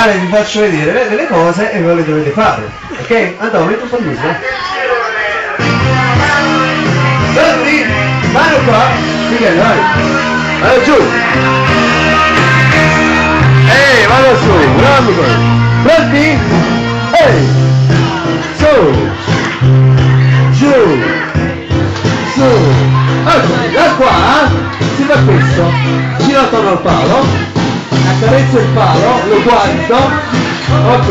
Ora vi faccio vedere delle cose e voi le dovete fare, ok? Andiamo, metto un po' di musica. Prendi, mano qua, Michele, vai. Vado giù. Ehi, vado su, bravo Michele. Prendi, ehi, su, giù, su. Ok, da qua si fa questo, giro attorno al palo, accarezzo il palo, lo guardo, ok,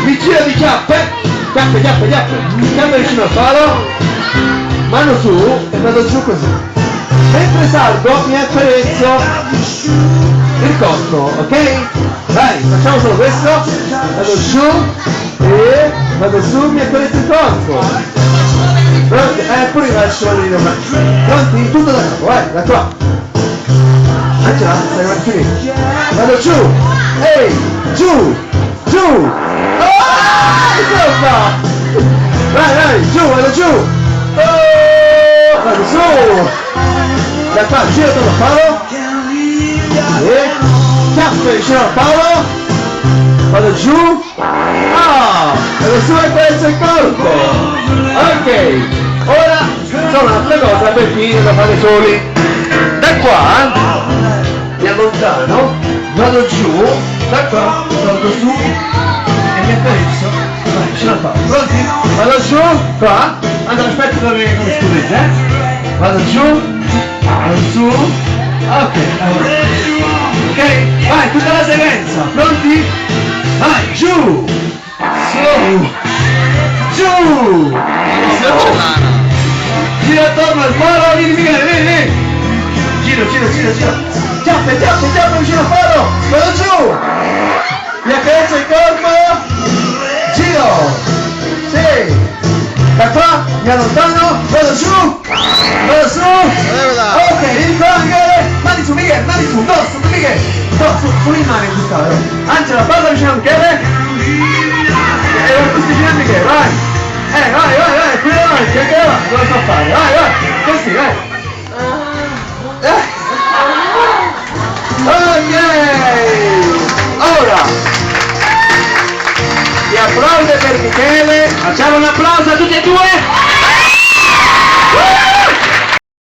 mi giro di chiappe, chiappe vicino al palo, mano su e vado giù così. Mentre salgo mi accarezzo il corpo, ok? Dai, facciamo solo questo, vado giù e vado su, mi accarezzo il corpo. Pronti? Pure faccio vedere una. Pronti? Tutto da capo, vai, da qua. Angela, stai guardando. Vado giù. Ehi, giù, giù. Insomma. Vai, giù, vado giù. Vado su. Da qua, giro tutto il palo. E chiappe vicino al palo. Vado giù. Vado su e penso il corpo. Ok, ora sono un'altra cosa per finire da fare soli. Da qua mi allontano, vado giù, da qua torno su e mi accarezzo. Vai, vicino al palo. Pronti? Vado giù, qua. Allora aspetta come scudette, vado giù, vado su. Ok, allora. Ok, vai, tutta la sequenza. Pronti? Vai, giù, su, giù. Gira attorno al palo, vieni. Giro. Chiappe vicino al palo. Vado giù. Mi accarezzo il corpo. Giro. Sì. Da qua mi allontano. Vado giù. Vado su. Ok, vieni qua Michele. Mani su Michele, mani su. No, su Michele. No, su le mani questa. Angela, parla vicino a Michele. E non questi vicino a Michele, vai. Vai, qui davanti, anche là, cosa fa fare? Vai, così, vai.